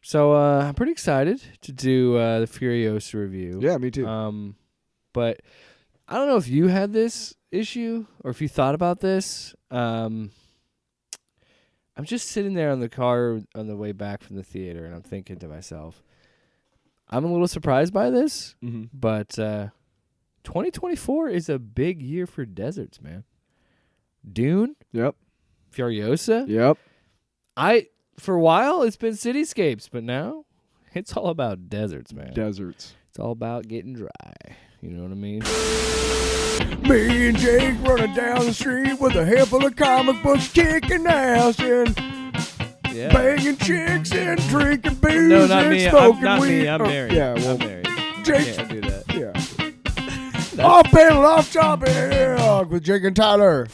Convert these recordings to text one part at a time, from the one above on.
So I'm pretty excited to do the Furiosa review. Yeah, me too. But I don't know if you had this issue or if you thought about this. I'm just sitting there on the car on the way back from the theater, and I'm thinking to myself, I'm a little surprised by this, but 2024 is a big year for deserts, man. Dune. Yep. Furiosa. Yep. For a while, it's been cityscapes, but now it's all about deserts, man. Deserts. It's all about getting dry. You know what I mean? Me and Jake running down the street with a handful of comic books, kicking ass and banging chicks and drinking booze No, not and me. smoking Not weed. me. I'm married. Yeah, well, I'm married. Jake's Can't do that. Yeah. Off panel, off topic with Jake and Tyler.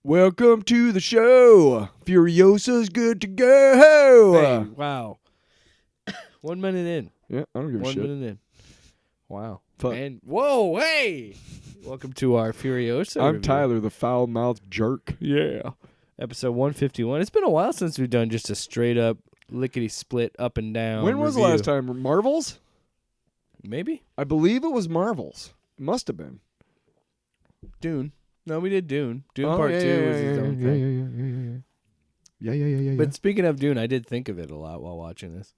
Welcome to the show. Furiosa's good to go. Hey, wow. 1 minute in. Yeah, I don't give a 1 shit. minute in. Wow. Fuck. And whoa, hey! Welcome to our Furiosa. I'm review. Tyler, the foul-mouthed jerk. Yeah. Episode 151. It's been a while since we've done just a straight up lickety-split up and down When was review. the last time? Marvels? Maybe? I believe it was Marvels. Must have been. Dune. No, we did Dune. Dune Oh, Part yeah, 2 yeah, was its own thing. Yeah. But speaking of Dune, I did think of it a lot while watching this.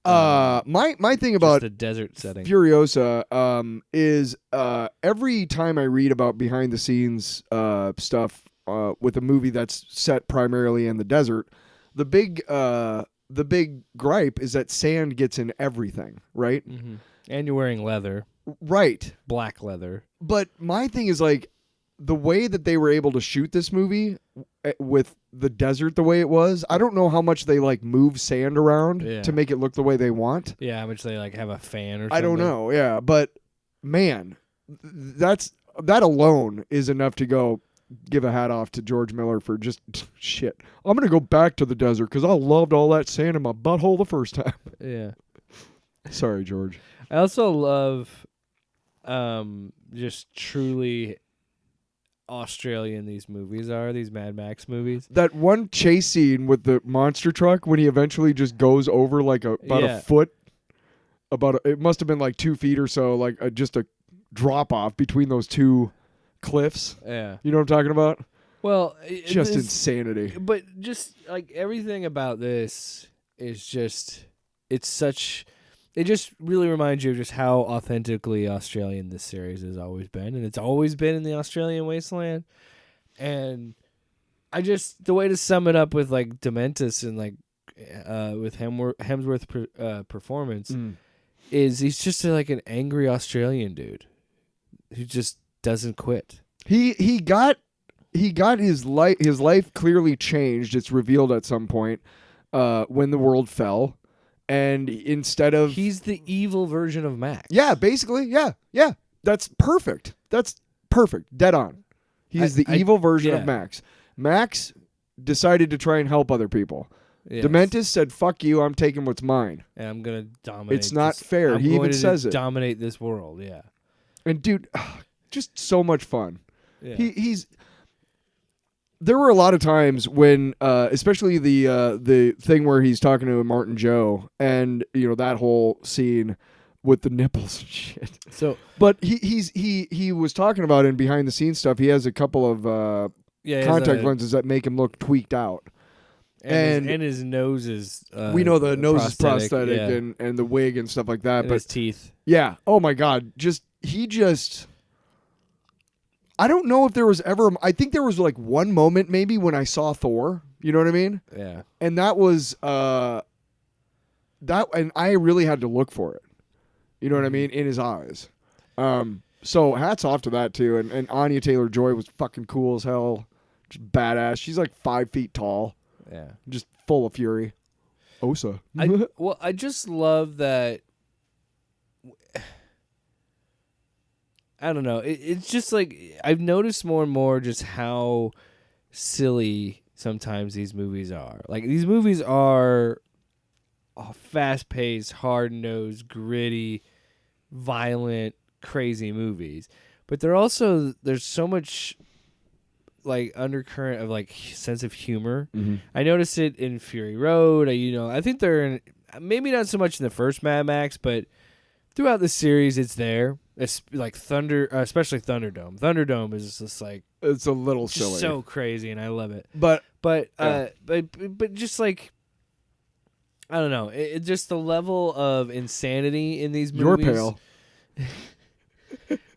My thing about the desert setting. Furiosa is every time I read about behind the scenes stuff with a movie that's set primarily in the desert, the big gripe is that sand gets in everything, right? Mm-hmm. And you're wearing leather, Right. black leather. But my thing is like the way that they were able to shoot this movie with the desert the way it was. I don't know how much they like move sand around to make it look the way they want. Yeah, how much they like have a fan or something. I don't know. Yeah, but man, that alone is enough to go give a hat off to George Miller for just shit. I'm gonna go back to the desert because I loved all that sand in my butthole the first time. Yeah. Sorry, George. I also love just truly Australian these movies are, these Mad Max movies. That one chase scene with the monster truck when he eventually just goes over like about a foot. It must have been like 2 feet or so, like just a drop off between those two cliffs. Yeah. You know what I'm talking about? Well, just insanity. But just like everything about this is just, it just really reminds you of just how authentically Australian this series has always been. And it's always been in the Australian wasteland. And the way to sum it up with like Dementis and like with Hemsworth performance is he's just like an angry Australian dude who just doesn't quit. He got his life clearly changed. It's revealed at some point when the world fell. And instead of... He's the evil version of Max. Yeah, basically. Yeah. That's perfect. Dead on. He's the evil version of Max. Max decided to try and help other people. Yes. Dementis said, fuck you, I'm taking what's mine. And I'm going to dominate. It's not fair. He even says it. Dominate this world, yeah. And dude, just so much fun. Yeah. He's... There were a lot of times when, especially the thing where he's talking to Martin Joe, and you know that whole scene with the nipples and shit. So, but he was talking about in behind the scenes stuff. He has a couple of contact lenses that make him look tweaked out, and his nose is. We know the nose is prosthetic and the wig and stuff like that. And but his teeth. Yeah. Oh my God. I don't know if there was ever... I think there was like one moment maybe when I saw Thor. You know what I mean? Yeah. And that was... and I really had to look for it. You know what I mean? In his eyes. So hats off to that too. And Anya Taylor-Joy was fucking cool as hell. Just badass. She's like 5 feet tall. Yeah. Just full of fury. Osa. I just love that... I don't know. It's just like I've noticed more and more just how silly sometimes these movies are. Like these movies are fast-paced, hard-nosed, gritty, violent, crazy movies. But there's so much like undercurrent of like sense of humor. Mm-hmm. I noticed it in Fury Road. I think they're in, maybe not so much in the first Mad Max, but throughout the series, it's there. It's like especially Thunderdome. Thunderdome is just like It's a little just silly. so crazy, and I love it. But But Yeah. but just like I don't know, it just the level of insanity in these you're movies. pale.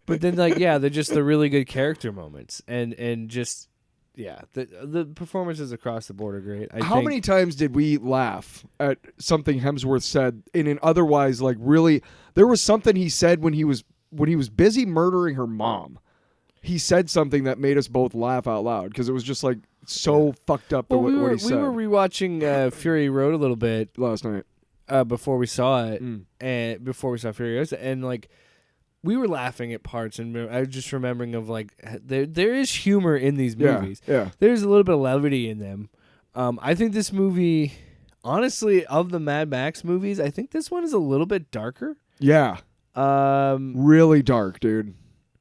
But then like they're just the really good character moments and just the performances across the board are great. How think, many times did we laugh at something Hemsworth said in an otherwise like really? There was something he said when he was busy murdering her mom. He said something that made us both laugh out loud because it was just like so fucked up. Well, what he we said were rewatching Fury Road a little bit last night. before we saw it, Mm. and before we saw Furiosa, and like we were laughing at parts, and I was just remembering of like there is humor in these movies. Yeah. There's a little bit of levity in them. I think this movie, honestly, of the Mad Max movies, I think this one is a little bit darker. Yeah. Really dark, dude.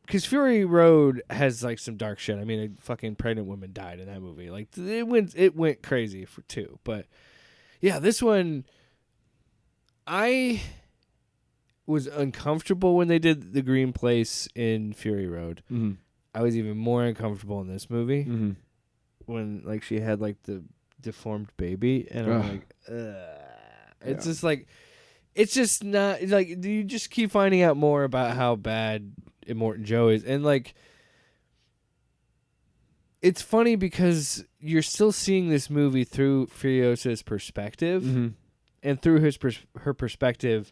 Because Fury Road has like some dark shit. I mean, a fucking pregnant woman died in that movie. Like it went crazy for two. But yeah, this one, I was uncomfortable when they did the green place in Fury Road. Mm-hmm. I was even more uncomfortable in this movie Mm-hmm. when like she had like the deformed baby, and I'm like, ugh. It's just like, it's just not like you just keep finding out more about how bad Immortan Joe is, and like it's funny because you're still seeing this movie through Furiosa's perspective, Mm-hmm. and through her perspective,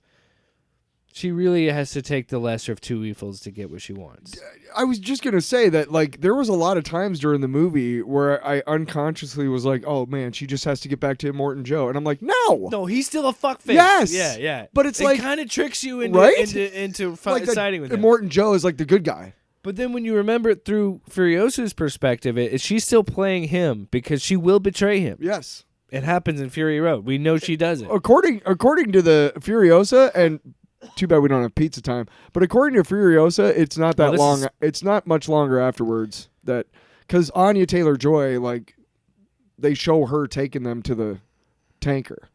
she really has to take the lesser of two evils to get what she wants. I was just gonna say that like there was a lot of times during the movie where I unconsciously was like, "Oh man, she just has to get back to Immortan Joe," and I'm like, "No, No, he's still a fuckface. Yes! Yeah. But it's it like- kind of tricks you into Right? into like siding with him. Immortan Joe is like the good guy." But then when you remember it through Furiosa's perspective, she's still playing him because she will betray him. Yes, It happens in Fury Road. We know she does it. according to the Furiosa, and too bad we don't have pizza time. But according to Furiosa, it's not that this long. is- It's not much longer afterwards that because Anya Taylor-Joy, like they show her taking them to the tanker.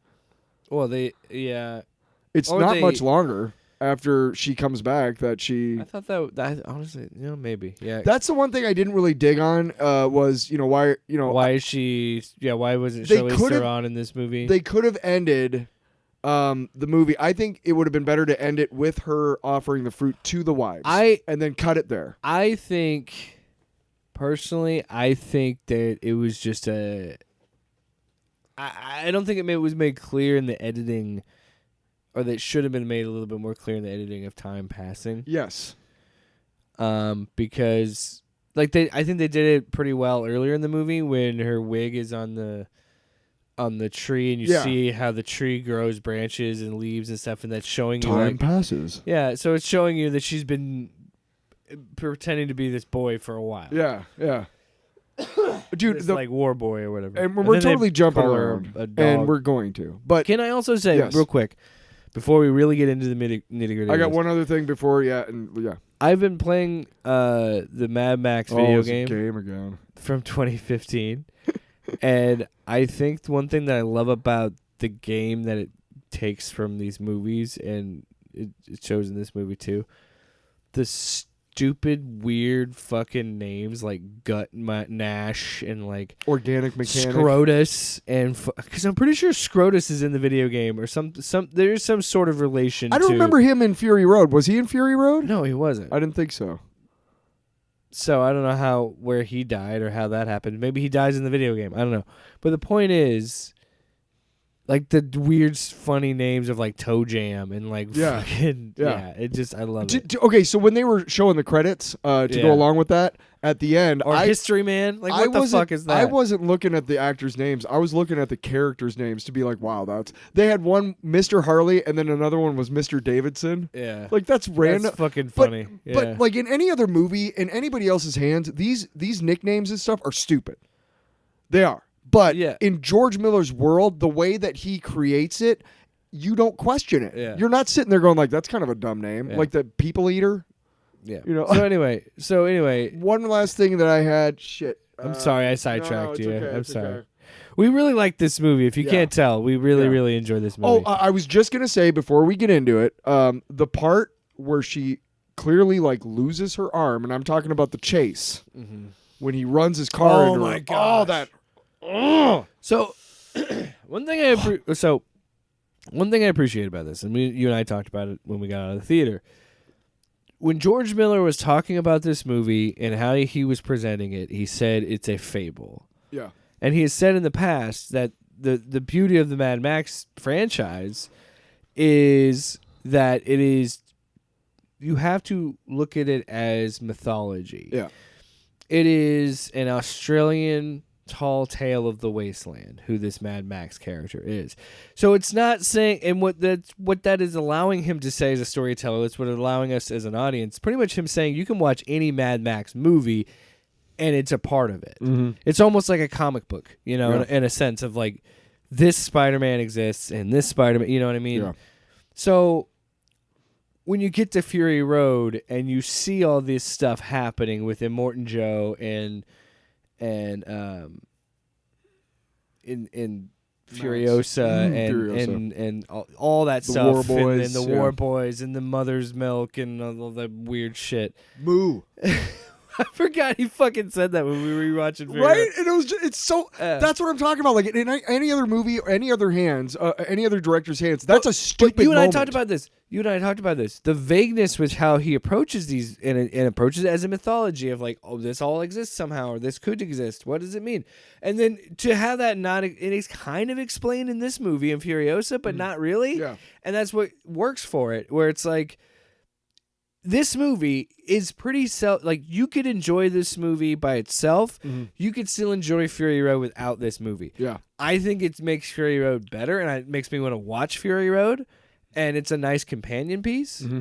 Well, It's Or not they- much longer after she comes back that she. I thought that honestly, maybe. Yeah. That's the one thing I didn't really dig on. Was why Why is she? Yeah. Why wasn't They Charlize could've- Theron in this movie? they could have ended the movie. I think it would have been better to end it with her offering the fruit to the wives. And then cut it there. I think, personally, that it was just a. I don't think it was made clear in the editing, or that it should have been made a little bit more clear in the editing of time passing. Yes. Because like I think they did it pretty well earlier in the movie when her wig is on the tree, and you Yeah. see how the tree grows branches and leaves and stuff, and that's showing you Time like, passes. yeah, so it's showing you that she's been pretending to be this boy for a while. Yeah. Dude, It's like War Boy or whatever. and we're then they totally jumping call her around, a dog. and we're going to. But Can I also say Yes. real quick before we really get into the nitty gritty? I got one other thing before. Yeah. I've been playing the Mad Max video it's a game game again. from 2015, and I think one thing that I love about the game that it takes from these movies, and it shows in this movie too, the stupid, weird fucking names like Nash and like Organic mechanic. Scrotus, and because I'm pretty sure Scrotus is in the video game, or some there's some sort of relation. I don't to, remember him in Fury Road. Was he in Fury Road? No, he wasn't. I didn't think so. So I don't know where he died or how that happened. Maybe he dies in the video game. I don't know. But the point is, like the weird, funny names of like Toe Jam and like Yeah. fucking Yeah. It just I love it. Okay, so when they were showing the credits to Yeah. go along with that, at the end, Or History Man. Like what the fuck is that? I wasn't looking at the actors' names. I was looking at the characters' names to be like, wow, that's. They had one Mr. Harley, and then another one was Mr. Davidson. Yeah. Like that's random. That's fucking But- funny. Yeah. But like in any other movie, in anybody else's hands, these nicknames and stuff are stupid. They are. But Yeah. in George Miller's world, the way that he creates it, you don't question it. Yeah. You're not sitting there going like, that's kind of a dumb name. Yeah. Like the People Eater. yeah. You know. So anyway, One last thing that I had, I'm sorry I No, sidetracked it's you. okay, I'm it's sorry. okay. We really like this movie. If you Yeah. can't tell, we really, Yeah. really enjoy this Oh, movie. I was just gonna say before we get into it, the part where she clearly like loses her arm, and I'm talking about the chase when he runs his car. Oh into my her. gosh. Oh, that. Oh. So, one thing I appreciate about this, and you and I talked about it when we got out of the theater. When George Miller was talking about this movie and how he was presenting it, he said it's a fable. Yeah. And he has said in the past that the beauty of the Mad Max franchise is that it is, you have to look at it as mythology. Yeah. It is an Australian tall tale of the wasteland, who this Mad Max character is. So it's not saying, and what that is allowing him to say as a storyteller, that's what it's allowing us as an audience, pretty much him saying you can watch any Mad Max movie and it's a part of it. Mm-hmm. It's almost like a comic book, Yeah. in a sense of like, this Spider-Man exists and this Spider-Man, you know what I mean? Yeah. So when you get to Fury Road and you see all this stuff happening with Immortan Joe and in Furiosa and all that The stuff, War Boys, and the War Boys and the Mother's Milk and all the weird shit. Moo. I forgot he fucking said that when we were rewatching Fury Right? Road. And it was just, it's so, that's what I'm talking about. Like in any other movie or any other hands, any other director's hands, that's a stupid But you and moment. I talked about this. The vagueness with how he approaches these and approaches it as a mythology of like, oh, this all exists somehow, or this could exist. What does it mean? And then to have that not, it is kind of explained in this movie in Furiosa, but not really. Yeah. And that's what works for it, where it's like, this movie is pretty like, you could enjoy this movie by itself. Mm-hmm. You could still enjoy Fury Road without this movie. Yeah. I think it makes Fury Road better, and it makes me want to watch Fury Road, and it's a nice companion piece. Mm-hmm.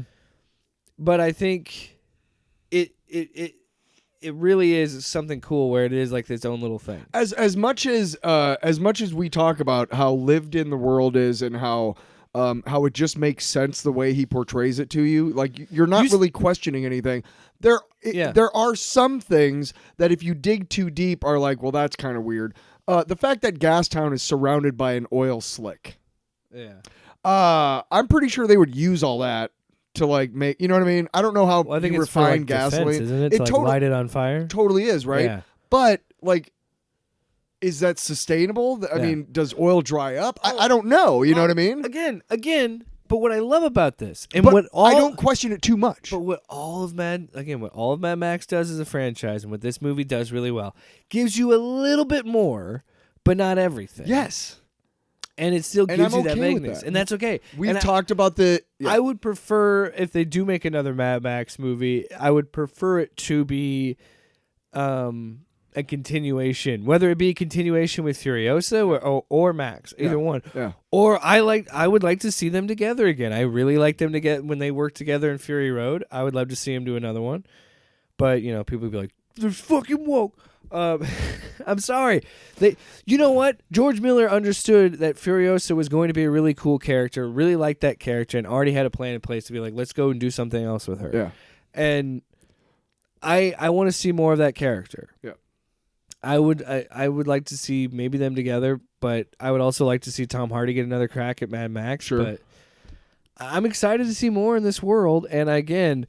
But I think it really is something cool where it is like its own little thing. As much as we talk about how lived in the world is and how it just makes sense the way he portrays it to you, like you're not really questioning anything. There are some things that if you dig too deep are like, well, that's kind of weird. The fact that Gastown is surrounded by an oil slick. Yeah. I'm pretty sure they would use all that to like make, you know what I mean? I don't know how Well, I think you it's for, like, refine gasoline. defense, isn't it? To like light it on fire. Totally is, right? Yeah. But like, is that sustainable? I mean, does oil dry up? I don't know. You know what I mean? Again. But what I love about this, and But I don't question it too much. But what all of Mad Max does as a franchise, and what this movie does really well, gives you a little bit more, but not everything. Yes. And it still gives you that okay with vagueness, that. and that's okay. We've talked about the. Yeah. I would prefer, if they do make another Mad Max movie, I would prefer it to be a continuation, whether it be a continuation with Furiosa or Max, either one. Yeah. Or I would like to see them together again. I really liked them when they worked together in Fury Road. I would love to see them do another one. But, people would be like, "They're fucking woke." I'm sorry. You know what? George Miller understood that Furiosa was going to be a really cool character, really liked that character, and already had a plan in place to be like, let's go and do something else with her. Yeah. And I want to see more of that character. Yeah. I would like to see maybe them together, but I would also like to see Tom Hardy get another crack at Mad Max. Sure. But I'm excited to see more in this world, and again,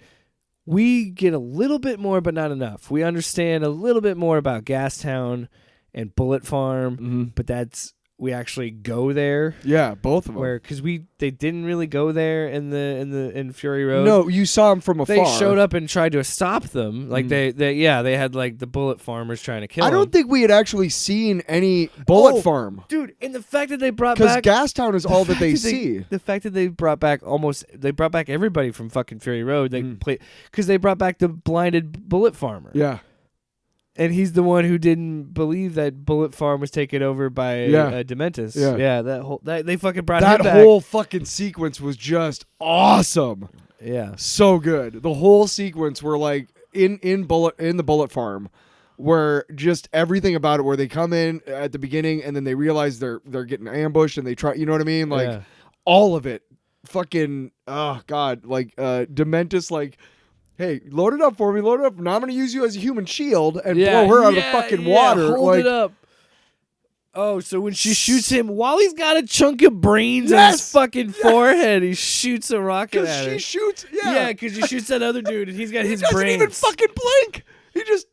we get a little bit more, but not enough. We understand a little bit more about Gastown and Bullet Farm, but we actually go there. Yeah, both of them. Because they didn't really go there in Fury Road. No, you saw them from afar. They showed up and tried to stop them. Like they had like the bullet farmers trying to kill them. I don't think we had actually seen any bullet farm, dude. And the fact that they brought back Gastown is all that they see. The fact that they brought back everybody from fucking Fury Road. They because they brought back the blinded bullet farmer. Yeah. And he's the one who didn't believe that Bullet Farm was taken over by Dementus. Yeah, they fucking brought him back. That whole fucking sequence was just awesome. Yeah, so good. The whole sequence where like in the Bullet Farm, where just everything about it, where they come in at the beginning and then they realize they're getting ambushed and they try. You know what I mean? Like all of it. Fucking oh god, like Dementus like. hey, load it up for me, load it up. Now I'm going to use you as a human shield and blow her out of the fucking water. Hold it up. Oh, so when she shoots him, while he's got a chunk of brains on his fucking forehead, he shoots a rocket at her. Because she shoots, Yeah, because he shoots that other dude, and he's got his brains. He doesn't even fucking blink. He just...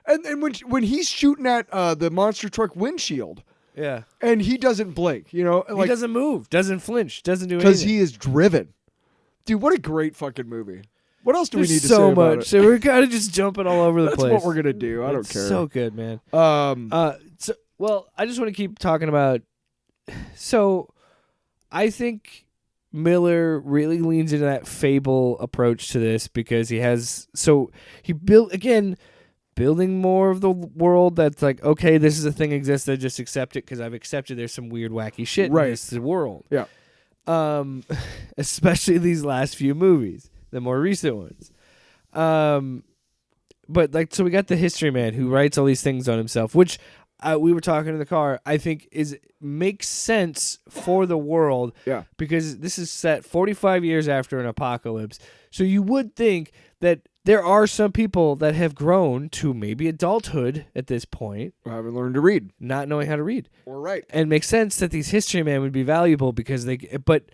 And when he's shooting at the monster truck windshield... Yeah. And he doesn't blink, you know? Like, he doesn't move, doesn't flinch, doesn't do anything. Because he is driven. Dude, what a great fucking movie. What else do we need to say so about much. it? So we're kind of just jumping all over the place. That's what we're going to do. I don't care. So good, man. Well, I just want to keep talking about... So, I think Miller really leans into that fable approach to this because he has... So, he built... Again... Building more of the world that's like, okay, this is a thing exists, I just accept it because I've accepted there's some weird, wacky shit in this world. Yeah. Especially these last few movies, the more recent ones. But like, so we got the history man who writes all these things on himself, which we were talking in the car, I think makes sense for the world. Yeah. Because this is set 45 years after an apocalypse. So you would think that there are some people that have grown to maybe adulthood at this point. I haven't learned to read. Not knowing how to read. Or write. And it makes sense that these history men would be valuable because but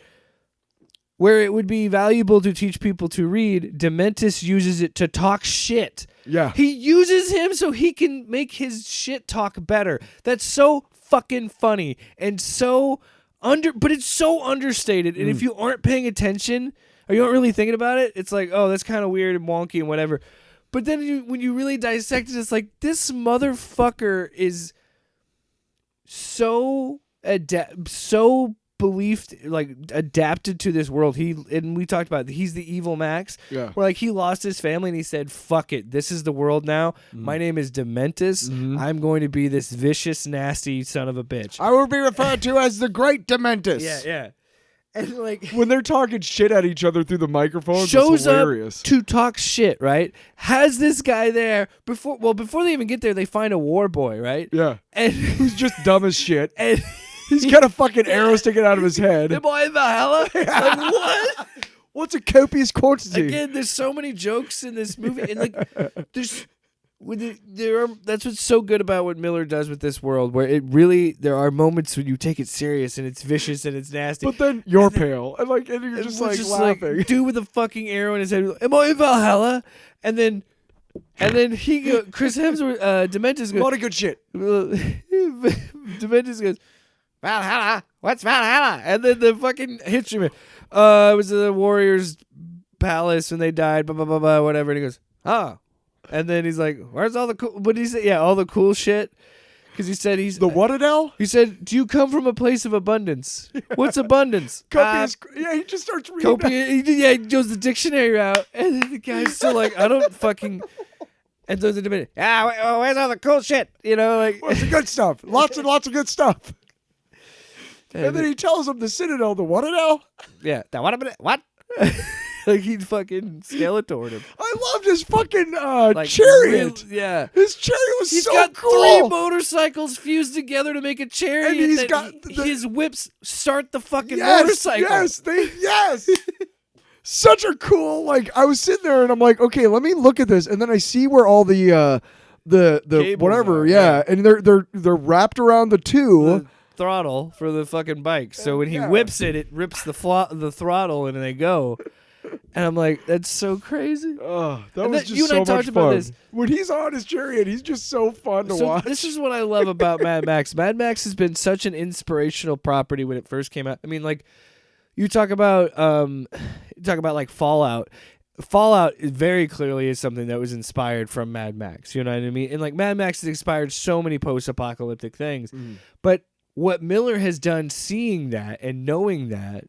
where it would be valuable to teach people to read, Dementis uses it to talk shit. Yeah. He uses him so he can make his shit talk better. That's so fucking funny and so but it's so understated. And if you aren't paying attention... Or you aren't really thinking about it, it's like, oh, that's kind of weird and wonky and whatever. But then when you really dissect it, it's like, this motherfucker is so adapted to this world. And we talked about it, he's the evil Max. Yeah. Where like he lost his family and he said, fuck it, this is the world now. My name is Dementis. I'm going to be this vicious, nasty son of a bitch. I will be referred to as the Great Dementis. Yeah. And like when they're talking shit at each other through the microphones, shows it's hilarious. Up to talk shit, right? Has this guy there before they even get there, they find a war boy, right? Yeah. And who's just dumb as shit. And he's got a fucking arrow sticking out of his head. Am I in Valhalla? Like what? What's a copious quantity? Again, there's so many jokes in this movie, and like that's what's so good about what Miller does with this world, where there are moments when you take it serious and it's vicious and it's nasty. But then you're pale and you're just laughing. Dude with a fucking arrow in his head. Am I in Valhalla? And then Chris Hemsworth, Dementis goes. A lot of good shit. Dementis goes, Valhalla? What's Valhalla? And then the fucking instrument. It was the Warriors' palace when they died. Blah blah blah blah. Whatever. And he goes, oh. And then he's like, where's all the cool... What did he say? Yeah, all the cool shit. Because he said he's... The what, Adele? He said, do you come from a place of abundance? What's abundance? Copious... he just starts reading. He goes the dictionary out. And then the guy's still like, I don't fucking... And then in a minute, where's all the cool shit? You know, like... What's the good stuff? Lots and lots of good stuff. And then he tells him the Citadel, the what, Adele? Yeah, the what? Like he fucking Skeletored him. I loved his fucking chariot. Yeah. His chariot was He's so got cool. 3 motorcycles fused together to make a chariot. And he's got his whips start the fucking motorcycle. Yes. Such a cool, I was sitting there and I'm like, okay, let me look at this. And then I see where all the whatever, are, and they're wrapped around the two. Throttle for the fucking bike. So when he whips it, it rips the throttle and they go. And I'm like, that's so crazy. Oh, that was just so much fun. When he's on his chariot, he's just so fun to watch. This is what I love about Mad Max. Mad Max has been such an inspirational property when it first came out. I mean, like, you talk about like Fallout. Fallout very clearly is something that was inspired from Mad Max. You know what I mean? And like Mad Max has inspired so many post-apocalyptic things. But what Miller has done, seeing that and knowing that,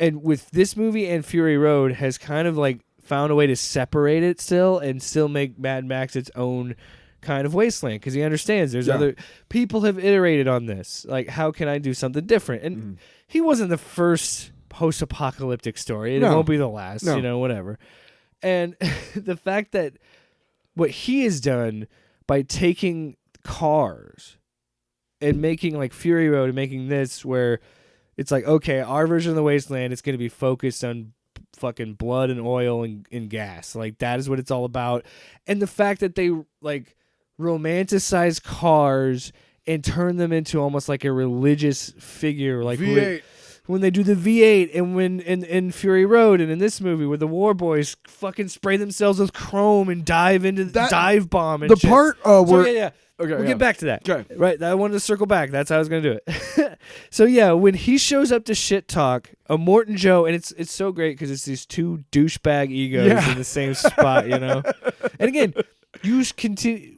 and with this movie and Fury Road, has kind of like found a way to separate it still and still make Mad Max its own kind of wasteland, because he understands there's other people have iterated on this. Like, how can I do something different? And he wasn't the first post-apocalyptic story, and it won't be the last. You know, whatever. And the fact that what he has done by taking cars and making like Fury Road and making this where it's like, okay, our version of the wasteland is going to be focused on fucking blood and oil and gas. Like that is what it's all about. And the fact that they like romanticize cars and turn them into almost like a religious figure, like V8. when they do the V8 and when in Fury Road and in this movie where the war boys fucking spray themselves with chrome and dive into the dive bomb and The shit. part where Okay, we'll get back to that. Okay. Right, I wanted to circle back. That's how I was going to do it. So yeah, when he shows up to shit talk, Morton Joe, and it's so great because it's these two douchebag egos in the same spot, you know? And again, you continue.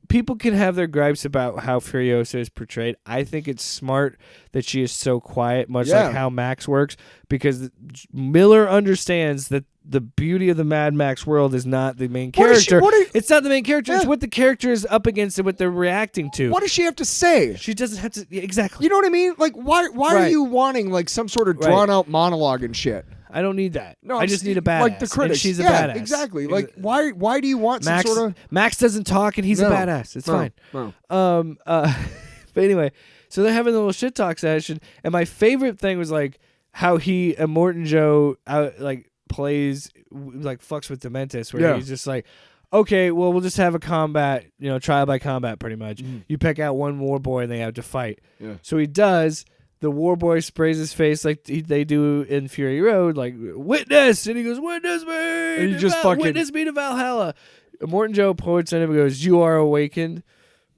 People can have their gripes about how Furiosa is portrayed. I think it's smart that she is so quiet, much like how Max works, because Miller understands that the beauty of the Mad Max world is not the main character. It's not the main character. It's what the character is up against and what they're reacting to. What does she have to say? She doesn't have to. Exactly. You know what I mean? Like, why are you wanting like some sort of drawn out monologue and shit? I don't need that. No, I just need a badass. Like the critics. And she's a badass. Exactly. Like why do you want Max, some sort of Max doesn't talk and he's a badass. It's fine. No. But anyway, so they're having a little shit talk session, and my favorite thing was like how he Morton Joe like plays like fucks with Dementis, where he's just like, okay, well we'll just have a combat, trial by combat, pretty much. You pick out one war boy and they have to fight. Yeah. So he does. The war boy sprays his face like they do in Fury Road, like witness, and he goes, "Witness me!" And you just fucking witness me to Valhalla. And Morton Joe points at him and goes, "You are awakened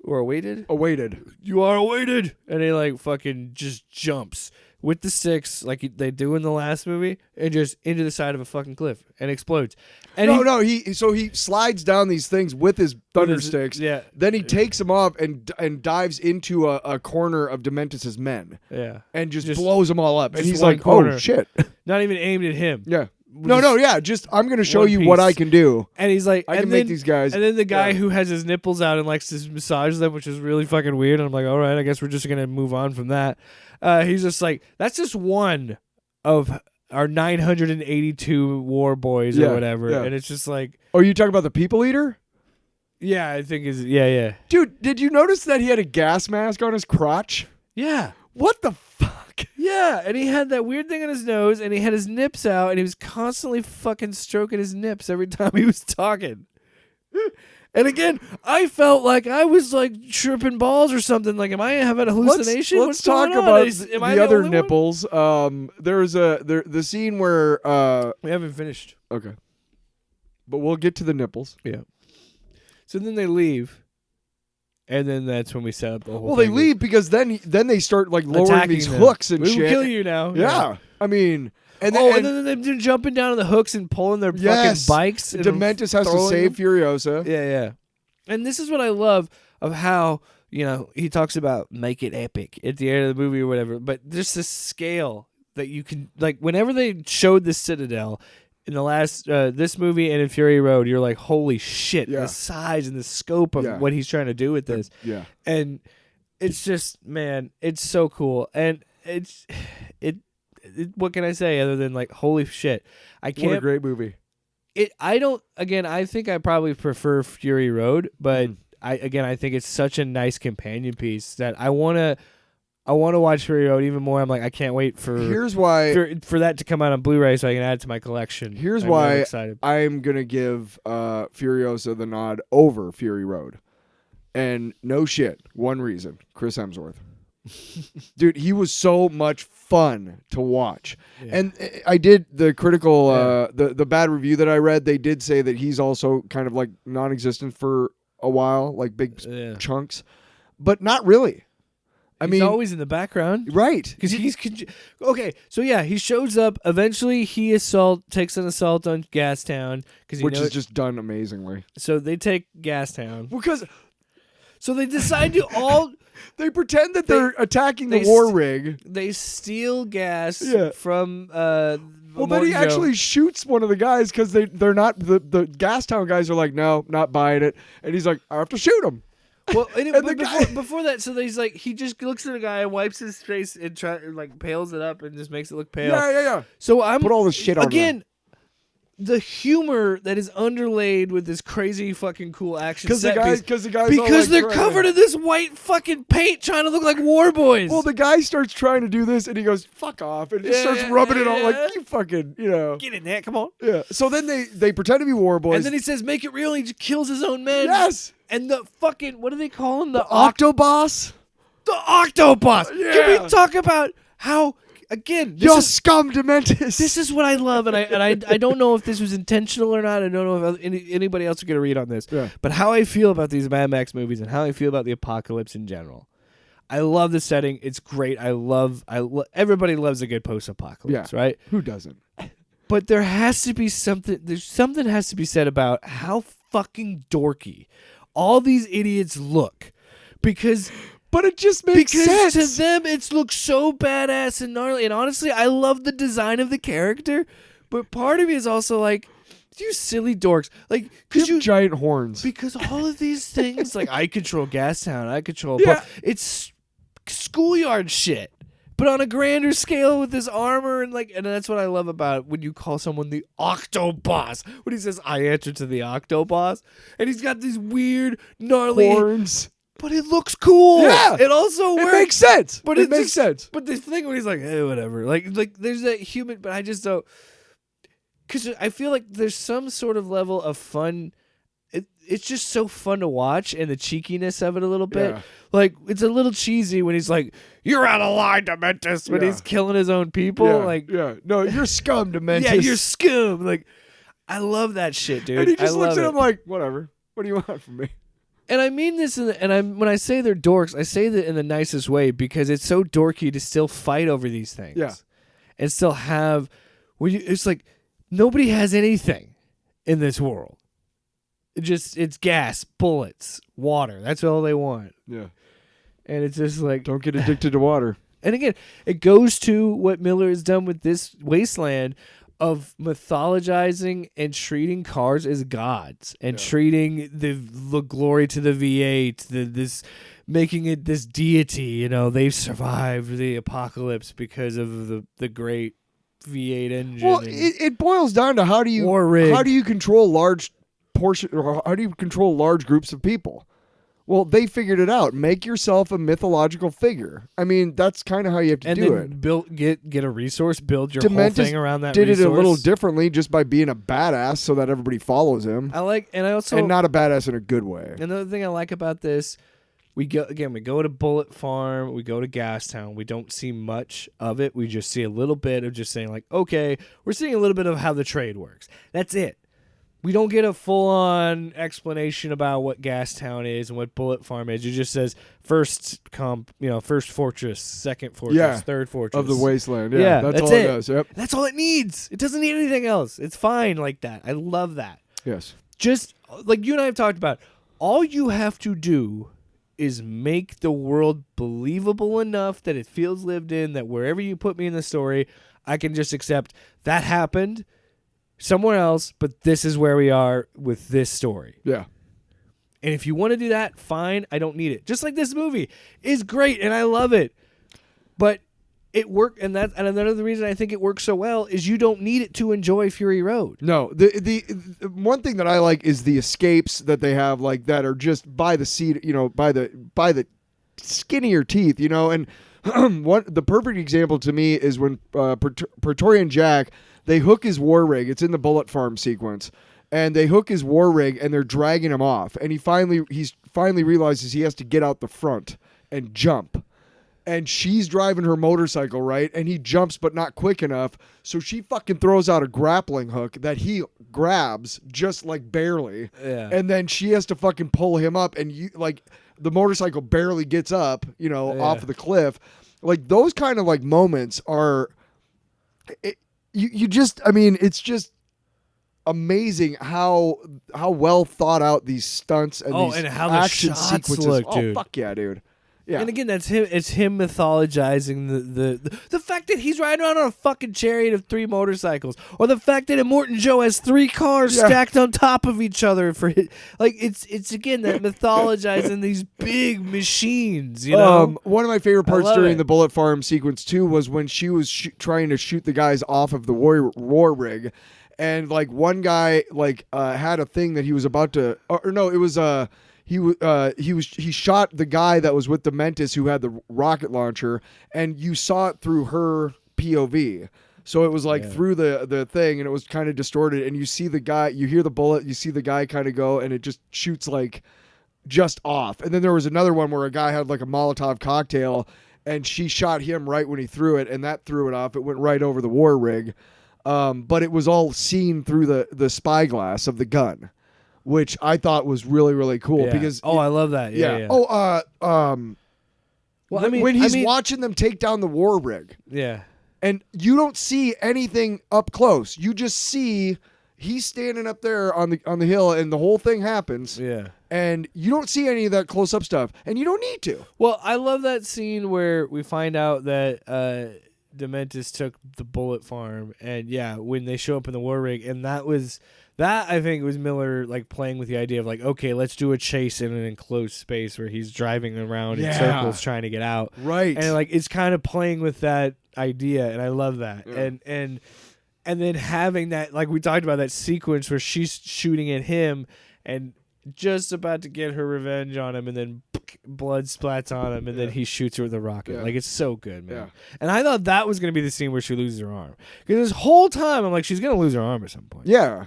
or awaited? Awaited. You are awaited." And he like fucking just jumps with the sticks like they do in the last movie and just into the side of a fucking cliff and explodes. And he slides down these things with his thunder sticks. Yeah. Then he takes them off and dives into a corner of Dementis' men. Yeah. And just blows them all up. And he's like, corner. "Oh shit!" Not even aimed at him. Yeah. Just I'm gonna show you what I can do. And he's like, I can make these guys. And then the guy who has his nipples out and likes to massage them, which is really fucking weird. And I'm like, all right, I guess we're just gonna move on from that. He's just like, that's just one of our 982 war boys or whatever. Yeah. And it's just like, oh, you talking about the people eater? Yeah, I think is yeah. Dude, did you notice that he had a gas mask on his crotch? Yeah. What the fuck? Yeah, and he had that weird thing on his nose, and he had his nips out, and he was constantly fucking stroking his nips every time he was talking. And again, I felt like I was like tripping balls or something. Like, am I having a hallucination? Let's talk about the other nipples. There's the scene where we haven't finished. Okay, but we'll get to the nipples. Yeah. So then they leave. And then that's when we set up the whole thing. Well, they leave because then they start like lowering these hooks and shit. We will kill you now. Yeah. I mean, and then they're jumping down on the hooks and pulling their fucking bikes. And Dementis has to save Furiosa. Yeah. And this is what I love of how, he talks about make it epic at the end of the movie or whatever. But just the scale that you can, like, whenever they showed the Citadel in the last this movie and in Fury Road, you're like, holy shit, the size and the scope of what he's trying to do with this. Yeah. And it's just, man, it's so cool. And it what can I say other than like, holy shit. I can't. What a great movie. I think I probably prefer Fury Road, but I think it's such a nice companion piece that I want to watch Fury Road even more. I'm like, I can't wait for that to come out on Blu-ray so I can add it to my collection. Here's why I'm gonna give Furiosa the nod over Fury Road, and no shit, one reason: Chris Hemsworth. Dude, he was so much fun to watch. Yeah. And I did the critical the bad review that I read, they did say that he's also kind of like non-existent for a while, like big chunks, but not really. He's always in the background. Right. Because okay, so yeah, he shows up. Eventually, he takes an assault on Gastown. Which is just done amazingly. So they take Gastown. So they decide to all... They pretend that they're attacking the war rig. They steal gas from... well, then he actually shoots one of the guys because they're not... The Gastown guys are like, no, not buying it. And he's like, I have to shoot him. Well, before that, so he's like, he just looks at a guy and wipes his face and pales it up and just makes it look pale. Yeah. So I'm put all this shit on again. the humor that is underlaid with this crazy fucking cool action Because the set piece. guys, all, Because like, they're trying covered in this white fucking paint trying to look like war boys. Well, the guy starts trying to do this, and he goes, "Fuck off," and just starts rubbing it on like you fucking, Get in there, come on. Yeah. So then they pretend to be war boys. And then he says, make it real, and he just kills his own men. Yes. And the fucking, what do they call him? The Octoboss. The Octoboss. Yeah. Can we talk about how, again, You're scum dementis. this is what I love, and I don't know if this was intentional or not. I don't know if anybody else is going to read on this. Yeah. But how I feel about these Mad Max movies and how I feel about the apocalypse in general. I love the setting. It's great. Everybody loves a good post-apocalypse, right? Who doesn't? But there has to be something. There's something has to be said about how fucking dorky all these idiots look, because it just makes sense. to them it looks so badass and gnarly. And honestly, I love the design of the character, but part of me is also like, you silly dorks, like because you have giant horns. Because all of these things, like I control Gastown, I control. Yeah. It's schoolyard shit. But on a grander scale with this armor and that's what I love about when you call someone the Octoboss. When he says, I answer to the Octoboss. And he's got these weird, gnarly horns. But it looks cool. Yeah. It also works. It makes sense. But it makes sense. But this thing when he's like, hey, whatever. Like there's that human, but I just don't. Because I feel like there's some sort of level of fun. It's just so fun to watch, and the cheekiness of it a little bit. Yeah. Like, it's a little cheesy when he's like, you're out of line, Dementis, when he's killing his own people. No, you're scum, Dementis. Yeah, you're scum. Like, I love that shit, dude. And he just looks at it. him like, whatever. What do you want from me? And I mean this, when I say they're dorks, I say that in the nicest way, because it's so dorky to still fight over these things. Yeah. And still have, it's like, nobody has anything in this world. It's gas, bullets, water. That's all they want. Yeah. And it's just like, don't get addicted to water. And again, it goes to what Miller has done with this Wasteland of mythologizing and treating cars as gods and treating the glory to the V8, making it this deity. They've survived the apocalypse because of the great V8 engine. Well, it boils down to how do you control large groups of people? Well, they figured it out. Make yourself a mythological figure. I mean, that's kind of how you have to do it. Get a resource, build your Dementis whole thing around that did resource. it a little differently just by being a badass so that everybody follows him. And not a badass in a good way. Another thing I like about this, we go to Bullet Farm, we go to Gastown. We don't see much of it. We just see a little bit of just saying like, okay, we're seeing a little bit of how the trade works. That's it. We don't get a full-on explanation about what Gastown is and what Bullet Farm is. It just says first fortress, second fortress, third fortress of the Wasteland. Yeah, that's all it does. Yep. That's all it needs. It doesn't need anything else. It's fine like that. I love that. Yes. Just like you and I have talked about, all you have to do is make the world believable enough that it feels lived in, that wherever you put me in the story, I can just accept that happened somewhere else, but this is where we are with this story. Yeah. And if you want to do that, fine. I don't need it. Just like this movie is great, and I love it. But it worked, and another reason I think it works so well is you don't need it to enjoy Fury Road. No, the one thing that I like is the escapes that they have, like that are just by the seat, by the skin of your teeth, and the perfect example to me is when Praetorian Jack, they hook his war rig. It's in the Bullet Farm sequence. And they hook his war rig and they're dragging him off. And he finally realizes he has to get out the front and jump. And she's driving her motorcycle, right? And he jumps but not quick enough. So she fucking throws out a grappling hook that he grabs just like barely. Yeah. And then she has to fucking pull him up, and the motorcycle barely gets up, off of the cliff. Like those kind of like moments are it's just amazing how well thought out these stunts and these and how the action shots sequences look, oh dude. fuck yeah, dude. Yeah. And again, that's him. It's him mythologizing the fact that he's riding around on a fucking chariot of 3 motorcycles, or the fact that Immortan Joe has 3 cars stacked on top of each other for like it's again that mythologizing these big machines. You know, one of my favorite parts love during it. the bullet farm sequence too was when she was trying to shoot the guys off of the war rig, and like one guy like had a thing that he was about to, or no, it was he shot the guy that was with the Mentis who had the rocket launcher, and you saw it through her POV. So it was like through the thing, and it was kind of distorted, and you see the guy, you hear the bullet, you see the guy kind of go, and it just shoots like just off. And then there was another one where a guy had like a Molotov cocktail, and she shot him right when he threw it, and that threw it off. It went right over the war rig. But it was all seen through the spyglass of the gun, which I thought was really, really cool because I love that. Yeah. Oh, Well, I mean, when he's watching them take down the war rig, yeah. and you don't see anything up close. You just see he's standing up there on the hill, and the whole thing happens. Yeah. And you don't see any of that close up stuff, and you don't need to. Well, I love that scene where we find out that Dementis took the bullet farm, and when they show up in the war rig, and that I think was Miller like playing with the idea of like, okay, let's do a chase in an enclosed space where he's driving around in circles trying to get out, right? And like it's kind of playing with that idea, and I love that, and then having that, like we talked about, that sequence where she's shooting at him and just about to get her revenge on him, and then blood splats on him, and then he shoots her with a rocket. Like, it's so good, man. Yeah. And I thought that was going to be the scene where she loses her arm, because this whole time I'm like, she's going to lose her arm at some point. Yeah.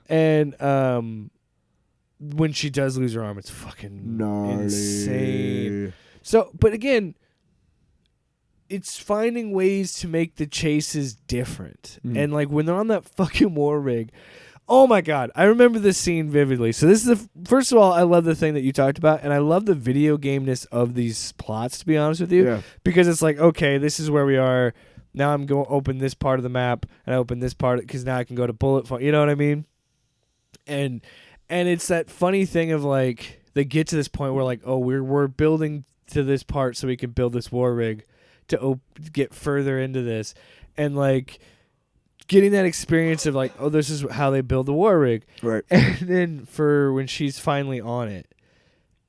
And when she does lose her arm, it's fucking insane. So, but again, it's finding ways to make the chases different. And like when they're on that fucking war rig, oh my God, I remember this scene vividly. So this is first of all, I love the thing that you talked about, and I love the video gameness of these plots, to be honest with you. Yeah. Because it's like, okay, this is where we are. Now I'm going to open this part of the map, and I open this part because now I can go to bullet farm. You know what I mean? And it's that funny thing of like they get to this point where like, oh, we're building to this part so we can build this war rig to get further into this, and like getting that experience of like, oh, this is how they build the war rig, right? And then for when she's finally on it,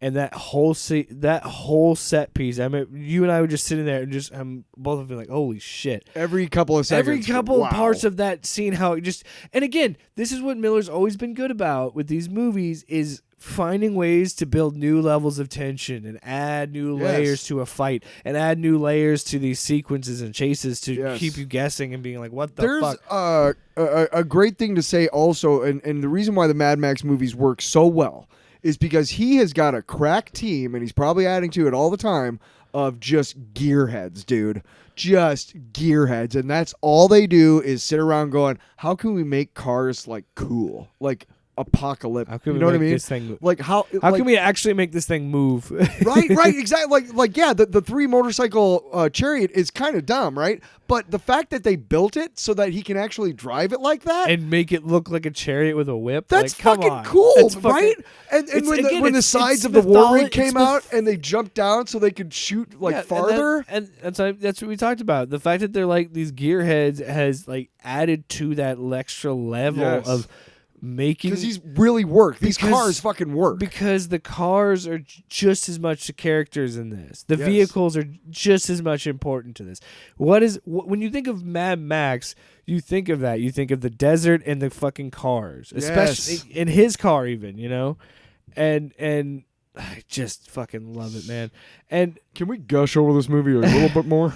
and that whole set piece. I mean, you and I were just sitting there and just both of them like, holy shit! Every couple of seconds, every couple of parts of that scene, how it just, and again, this is what Miller's always been good about with these movies, is finding ways to build new levels of tension and add new layers to a fight and add new layers to these sequences and chases to keep you guessing and being like, what the fuck? There's a great thing to say also, and the reason why the Mad Max movies work so well is because he has got a crack team, and he's probably adding to it all the time, of just gearheads, dude. Just gearheads. And that's all they do is sit around going, how can we make cars like cool? Like apocalyptic. How can you know what I mean? This thing, like how can we actually make this thing move? right, exactly. Like yeah, the 3 motorcycle chariot is kind of dumb, right? But the fact that they built it so that he can actually drive it like that and make it look like a chariot with a whip, that's like, come fucking on. cool, That's right? And when the sides of the war rig came out and they jumped down so they could shoot like farther, and that's what we talked about. The fact that they're like these gearheads has like added to that extra level of making, because these really work. These cars fucking work, because the cars are just as much the characters in this. The vehicles are just as much important to this. When you think of Mad Max, you think of that. You think of the desert and the fucking cars, especially in his car, even, you know, and I just fucking love it, man. And can we gush over this movie a little bit more?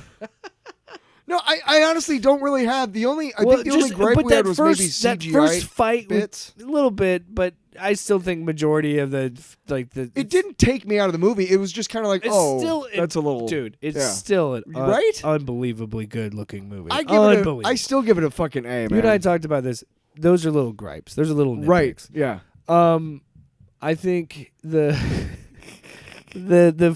No, I honestly don't really have the only. I think the only gripe we had was maybe CGI that first fight bits, a little bit, but I still think majority of the. It didn't take me out of the movie. It was just kind of like, that's a little, dude. It's still an unbelievably good looking movie. I still give it a fucking A, man. You and I talked about this. Those are little gripes. There's a little nitpicks. Right. Yeah. I think the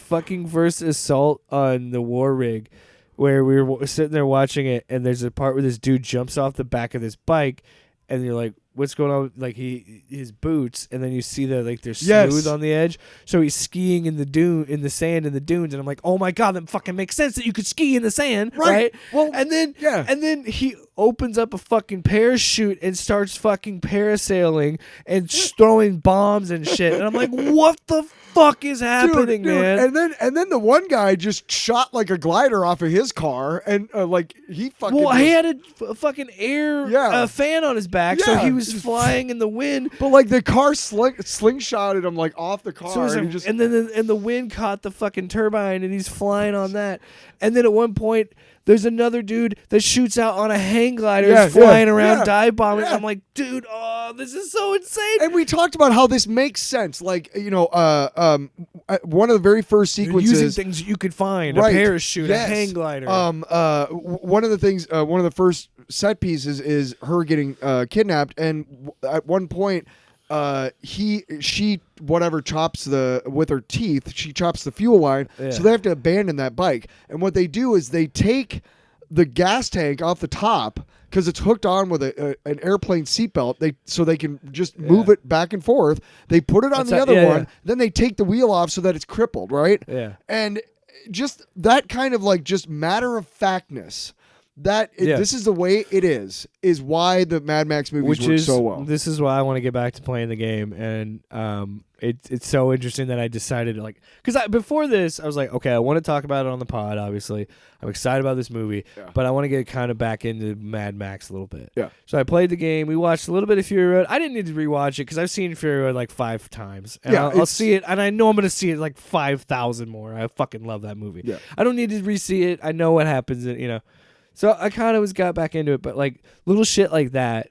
fucking first assault on the war rig, where we were sitting there watching it, and there's a part where this dude jumps off the back of this bike, and you're like, what's going on, like his boots, and then you see that like they're Yes. smooth on the edge. So he's skiing in the sand in the dunes, and I'm like, oh my god, that fucking makes sense that you could ski in the sand, right? Well, and then yeah. and then he opens up a fucking parachute and starts fucking parasailing and throwing bombs and shit, and I'm like, what the fuck is happening, Dude, man? and then the one guy just shot like a glider off of his car, and like he fucking. Well, he had a fucking air fan on his back, so Yeah. he was flying in the wind. But like the car slingshotted him like off the car, So and, he just, and then the wind caught the fucking turbine, and he's flying on that. And then at one point, there's another dude that shoots out on a hang glider, flying around, dive bombing. Yeah. I'm like, dude, oh, this is so insane. And we talked about how this makes sense. Like, you know, one of the very first sequences, using things you could find, right, a parachute, yes. a hang glider. One of the things, one of the first set pieces is her getting kidnapped, and at one point, she whatever chops with her teeth, she chops the fuel line, so they have to abandon that bike. And what they do is they take the gas tank off the top because it's hooked on with an airplane seatbelt. So they can just move it back and forth. They put it on the other one, then they take the wheel off so that it's crippled, right? Yeah. And just that kind of like just matter of factness. This is the way it is why the Mad Max movies work so well. This is why I want to get back to playing the game, and it's so interesting that I decided because before this I was like, okay, I want to talk about it on the pod. Obviously, I'm excited about this movie, but I want to get kind of back into Mad Max a little bit. Yeah. So I played the game. We watched a little bit of Fury Road. I didn't need to rewatch it because I've seen Fury Road like 5 times. And I'll see it, and I know I'm gonna see it like 5,000 more. I fucking love that movie. Yeah. I don't need to re-see it. I know what happens. So I kind of got back into it, but like little shit like that,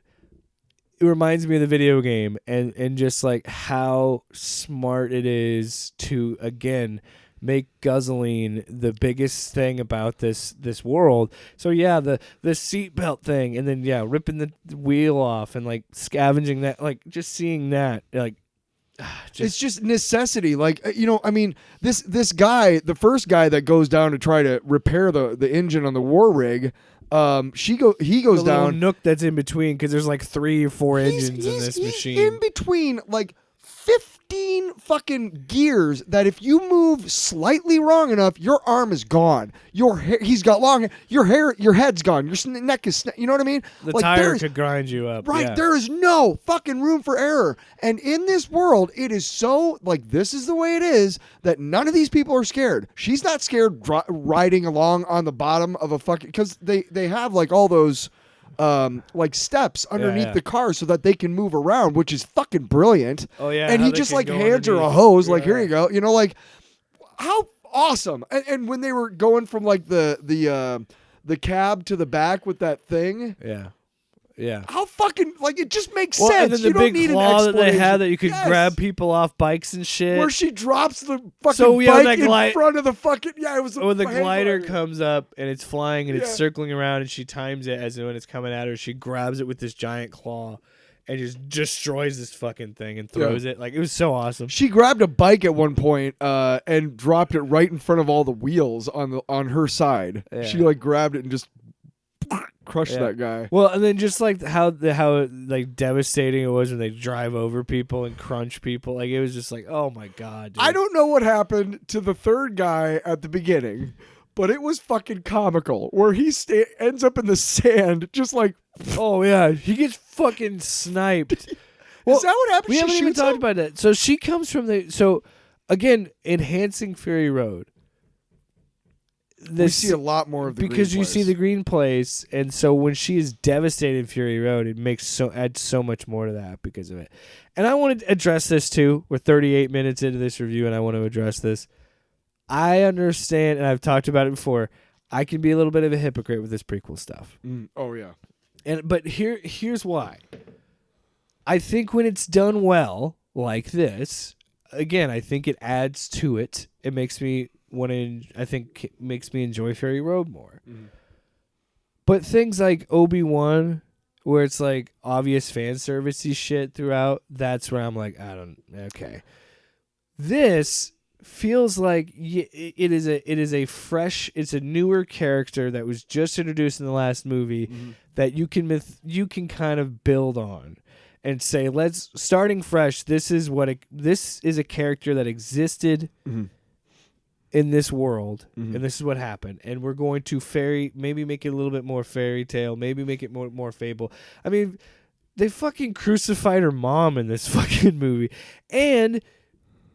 it reminds me of the video game and just like how smart it is to, again, make guzzling the biggest thing about this world. So yeah, the seatbelt thing, and then ripping the wheel off and like scavenging that, like just seeing that, like it's just necessity. Like, I mean, this guy, the first guy that goes down to try to repair the engine on the war rig, he goes the down little nook that's in between because there's like 3 or 4 engines in this machine. In between like 15 fucking gears that if you move slightly wrong enough, your arm is gone. Your hair, he's got long hair, your head's gone. Your neck is, you know what I mean? The tire could grind you up. Right. Yeah. There is no fucking room for error. And in this world, it is so like, this is the way it is that none of these people are scared. She's not scared riding along on the bottom of a fucking, because they have like all those like steps underneath the car so that they can move around, which is fucking brilliant. Oh yeah. And he just like hands her a hose, like, here you go. Like, how awesome. And when they were going from like the cab to the back with that thing. Yeah. Yeah. How fucking, like, it just makes sense. sense. And then the you don't big need claw an that they had that you could Yes. grab people off bikes and shit. Where she drops the fucking So, yeah, bike that in front of the fucking, it was when the hang glider comes up and it's flying and it's Yeah. circling around and she times it as when it's coming at her, she grabs it with this giant claw and just destroys this fucking thing and throws it. Like, it was so awesome. She grabbed a bike at one point and dropped it right in front of all the wheels on her side. Yeah. She like grabbed it and just crushed that guy. Well, and then just like how like devastating it was when they drive over people and crunch people. Like, it was just like, oh my god, dude. I don't know what happened to the third guy at the beginning, but it was fucking comical. Where he ends up in the sand, just like, oh yeah, he gets fucking sniped. Well, is that what happened? We She haven't even shoots talked him? about that. So she comes from so again, enhancing Fury Road. We see a lot more of the because green you place. see the green place, and so when she is devastated in Fury Road, it adds so much more to that because of it. And I want to address this too. We're 38 minutes into this review, and I want to address this. I understand, and I've talked about it before. I can be a little bit of a hypocrite with this prequel stuff. Oh yeah. But here's why. I think when it's done well, like this, again, I think it adds to it. It makes me makes me enjoy Fury Road more. Mm-hmm. But things like Obi-Wan, where it's like obvious fan servicey shit throughout, that's where I'm like, okay. This feels like it is a fresh, it's a newer character that was just introduced in the last movie that you can kind of build on. and say, let's starting fresh. This is a character that existed in this world, and this is what happened. And we're going to maybe make it a little bit more fairy tale, maybe make it more fable. I mean, they fucking crucified her mom in this fucking movie.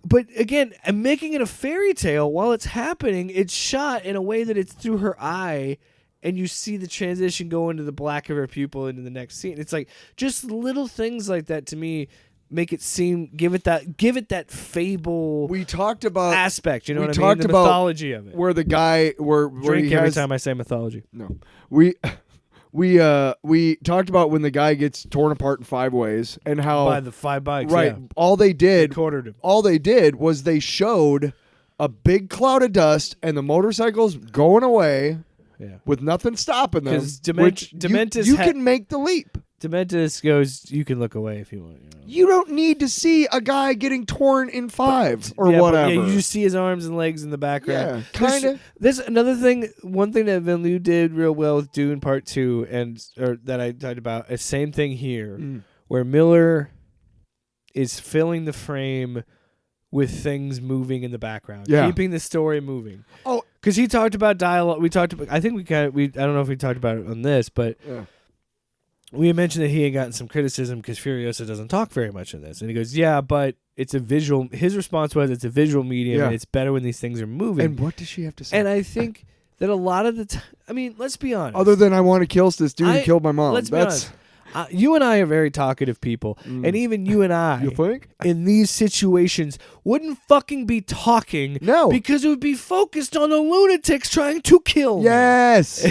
But again, I'm making it a fairy tale while it's happening. It's shot in a way that it's through her eye, and you see the transition go into the black of her pupil into the next scene. It's like just little things like that to me make it seem give it that fable. We talked about aspect. You know what we I mean? talked The about mythology of it. Where the guy where Drink he every has, time I say mythology. No, we talked about when the guy gets torn apart in 5 ways and how By the 5 bikes. right. Yeah. All they did Quartered him. all they did was they showed a big cloud of dust and the motorcycles going away with nothing stopping them. Because Dementus you can make the leap. Dementus goes, you can look away if you want. You don't need to see a guy getting torn in 5 or whatever. Yeah, you just see his arms and legs in the background. Yeah, kind of. There's another thing. One thing that Vin Liu did real well with Dune Part 2, or that I talked about, is same thing here, where Miller is filling the frame with things moving in the background, keeping the story moving. Oh, because he talked about dialogue. We talked about. I think I don't know if we talked about it on this, but. Yeah. We had mentioned that he had gotten some criticism because Furiosa doesn't talk very much in this. And he goes, yeah, but it's a visual... His response was, it's a visual medium, and it's better when these things are moving. And what does she have to say? And I think that a lot of the time... I mean, let's be honest. Other than I want to kill this dude who killed my mom. Let's be honest. You and I are very talkative people. And even you and I, you think? In these situations, wouldn't fucking be talking. No. Because it would be focused on the lunatics trying to kill me. Yes.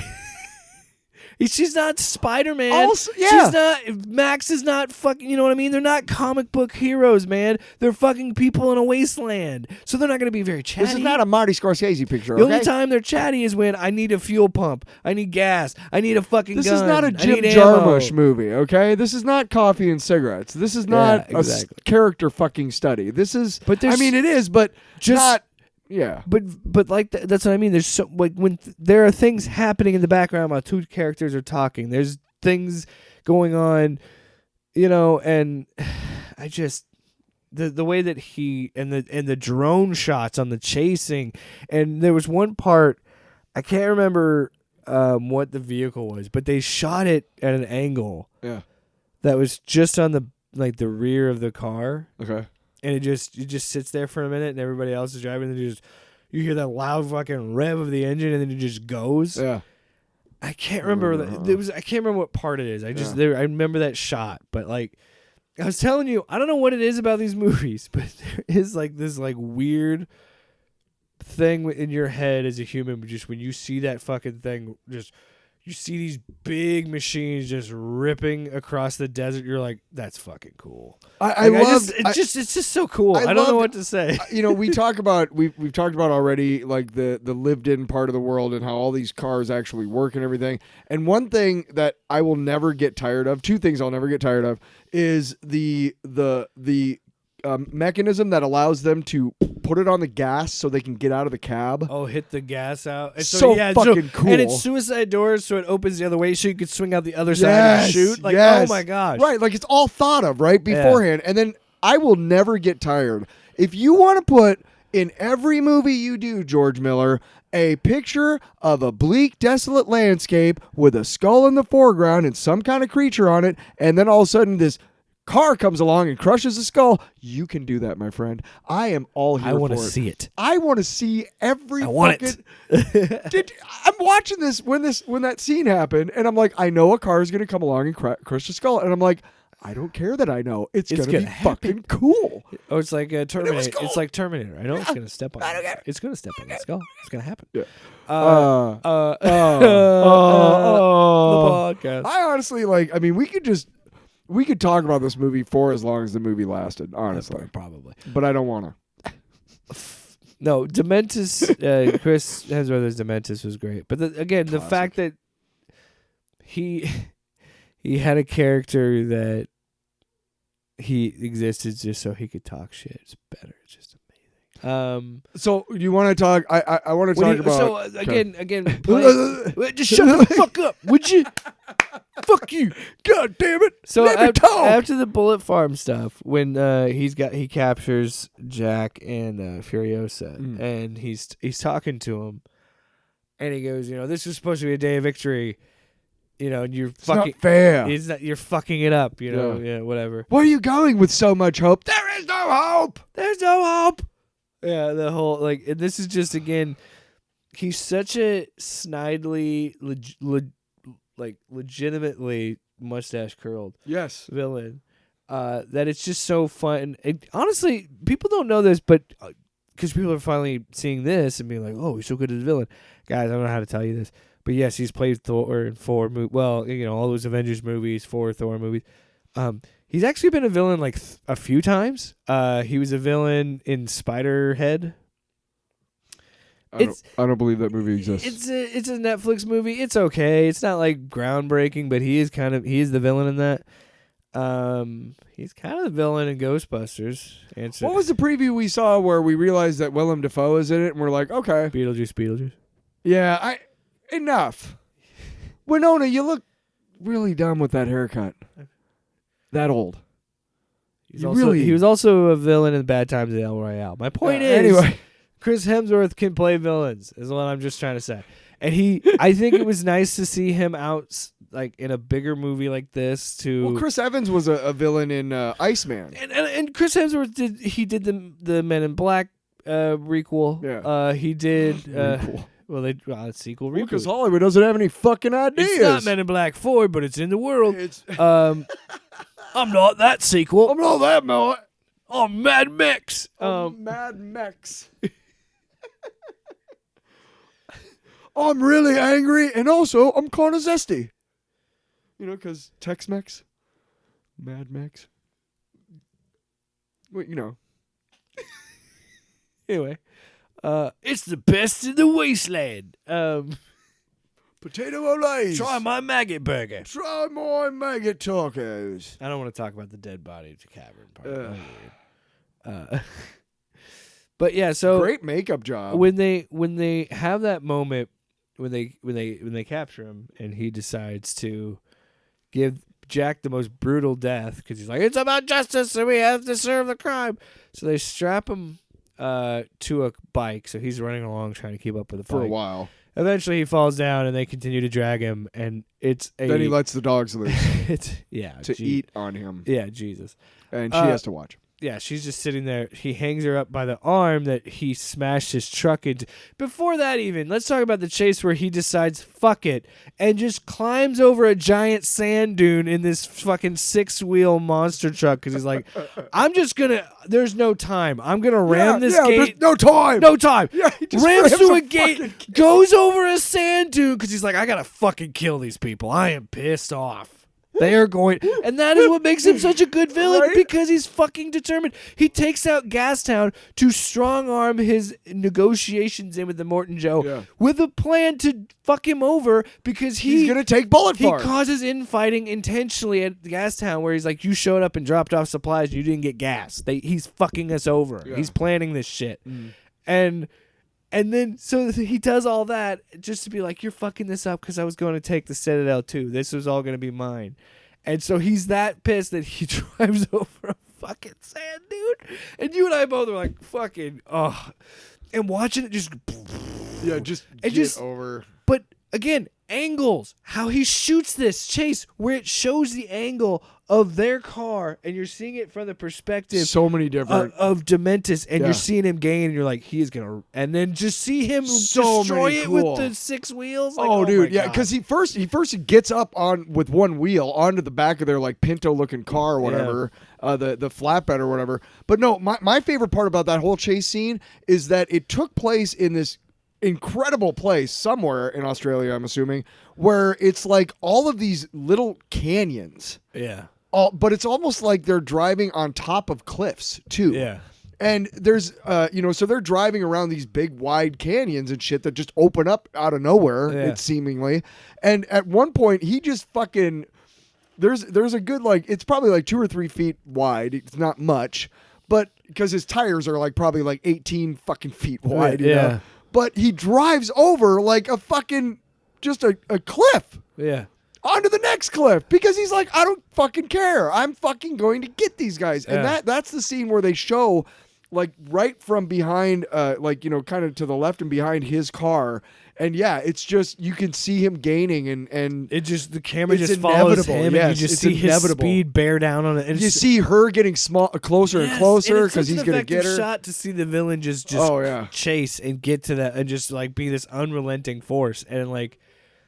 She's not Spider-Man. Also, yeah. She's not. Max is not fucking. You know what I mean? They're not comic book heroes, man. They're fucking people in a wasteland. So they're not going to be very chatty. This is not a Marty Scorsese picture. The only time they're chatty is when I need a fuel pump, I need gas, I need a fucking gun. This is not a Jim Jarmusch movie, okay? This is not Coffee and Cigarettes. This is not a character fucking study. This is. But I mean, it is, but just not. Yeah, but like that's what I mean. There's so like when there are things happening in the background while 2 characters are talking. There's things going on, you know, and I just the way that he and the drone shots on the chasing, and there was one part I can't remember what the vehicle was, but they shot it at an angle. Yeah, that was just on the rear of the car. Okay. And it just sits there for a minute, and everybody else is driving, and you hear that loud fucking rev of the engine, and then it just goes. Yeah, I can't remember I can't remember what part it is. I remember that shot, but like I was telling you, I don't know what it is about these movies, but there is like this like weird thing in your head as a human, just when you see that fucking thing, just. You see these big machines just ripping across the desert. You're like, that's fucking cool. It's just so cool. I don't know what to say. You know, we've talked about already like the lived in part of the world and how all these cars actually work and everything. And one thing that I will never get tired of, 2 things I'll never get tired of, is the mechanism that allows them to put it on the gas so they can get out of the cab. Oh, hit the gas out. And so fucking cool. And it's suicide doors, so it opens the other way so you can swing out the other side and shoot. Like, oh my gosh. Right, like it's all thought of, right, beforehand. And then I will never get tired. If you want to put in every movie you do, George Miller, a picture of a bleak, desolate landscape with a skull in the foreground and some kind of creature on it, and then all of a sudden this car comes along and crushes the skull, you can do that, my friend. I am all here for it. I want to see it. I want to see every I want it. I'm watching this when that scene happened, and I'm like, I know a car is going to come along and crush the skull, and I'm like, I don't care that I know. It's going to be fucking cool. Oh, it's like Terminator. It's like Terminator. I know it's going to step on it. I don't care. It's going to step on the skull. It's going to happen. Yeah. The podcast. I honestly I mean, we could talk about this movie for as long as the movie lasted, honestly. Probably. But I don't want to. No, Dementus, Chris Hemsworth's Dementus was great. But again, the fact that he had a character that he existed just so he could talk shit is better. It's just amazing. So you want to talk? I want to talk about. So again, just shut the fuck up, would you? Fuck you. God damn it. So Let me talk. after the Bullet Farm stuff, when he captures Jack and Furiosa, and he's talking to him, and he goes, this is supposed to be a day of victory, and you're fucking not fair. You're fucking it up, whatever. Where are you going with so much hope? There is no hope. There's no hope. Yeah, the whole and this is just again, he's such a snidely, legitimately mustache curled villain that it's just so fun. And honestly, people don't know this, but because people are finally seeing this and being like, "Oh, he's so good as a villain." Guys, I don't know how to tell you this, but yes, he's played Thor in 4 movies. Well, all those Avengers movies, 4 Thor movies. He's actually been a villain like a few times. He was a villain in Spiderhead. I don't believe that movie exists. It's a Netflix movie. It's okay. It's not like groundbreaking, but he is the villain in that. He's kind of the villain in Ghostbusters. What was the preview we saw where we realized that Willem Dafoe is in it, and we're like, okay, Beetlejuice. Yeah, enough. Winona, you look really dumb with that haircut. That old. He was also a villain in Bad Times at El Royale. My point is, anyway, Chris Hemsworth can play villains, is what I'm just trying to say. And I think it was nice to see him out like in a bigger movie like this too. Well, Chris Evans was a villain in Iceman. And Chris Hemsworth did the Men in Black requel. Yeah. He did Requel. sequel reboot. Because Hollywood doesn't have any fucking ideas. It's not Men in Black 4, but it's in the world. I'm not that sequel. I'm not that Mel. I'm Mad Max. Mad Max. I'm really angry, and also I'm kind of zesty. Because Tex-Mex, Mad Max. Well, Anyway, it's the best in the wasteland. Potato Olays. Try my maggot burger. Try my maggot tacos. I don't want to talk about the dead body cavern part. But yeah, so great makeup job. When they have that moment when they capture him and he decides to give Jack the most brutal death because he's like, it's about justice and we have to serve the crime. So they strap him to a bike, so he's running along trying to keep up with the bike for a while. Eventually, he falls down, and they continue to drag him, and then he lets the dogs loose. To eat on him. Yeah, Jesus. And she has to watch. Yeah, she's just sitting there. He hangs her up by the arm that he smashed his truck into. Before that even, let's talk about the chase where he decides, fuck it, and just climbs over a giant sand dune in this fucking 6-wheel monster truck because he's like, there's no time. I'm going to ram this gate. There's no time. No time. Yeah, he just rams rams through a a gate, fucking goes over a sand dune because he's like, I got to fucking kill these people. I am pissed off. They are going, and that is what makes him such a good villain, Right? because he's fucking determined. He takes out Gastown to strong arm his negotiations in with the Morton Joe with a plan to fuck him over because he's gonna take bullet He for it. causes infighting intentionally at Gastown where he's like, you showed up and dropped off supplies, you didn't get gas. He's fucking us over. Yeah. He's planning this shit, And then, so he does all that just to be like, you're fucking this up because I was going to take the Citadel too. This was all going to be mine. And so he's that pissed that he drives over a fucking sand dune. And you and I both are like, fucking, and watching it just get over. But again, angles, how he shoots this chase where it shows the angle of their car and you're seeing it from the perspective So many different of Dementis, and you're seeing him gain and you're like, he is gonna, and then just see him destroy it with the 6 wheels. Like, dude, yeah, because he first gets up on with one wheel onto the back of their like Pinto looking car or whatever, the flatbed or whatever. But no, my favorite part about that whole chase scene is that it took place in this incredible place somewhere in Australia, I'm assuming, where it's like all of these little canyons. Yeah. But it's almost like they're driving on top of cliffs too. Yeah. And there's, so they're driving around these big wide canyons and shit that just open up out of nowhere, it's seemingly. And at one point, he just fucking, there's a good, like, it's probably like 2 or 3 feet wide. It's not much, but because his tires are like probably like 18 fucking feet wide, you know? But he drives over like a fucking, just a cliff. Yeah. onto the next cliff because he's like, I don't fucking care. I'm fucking going to get these guys. And that's the scene where they show like right from behind, like, you know, kind of to the left and behind his car. And yeah, it's just, you can see him gaining and it just, the camera just follows him yes, and you just see his speed bear down on it. And you see her getting closer and closer because he's going to get her. Shot to see the villain just chase and get to that and just like be this unrelenting force. And like,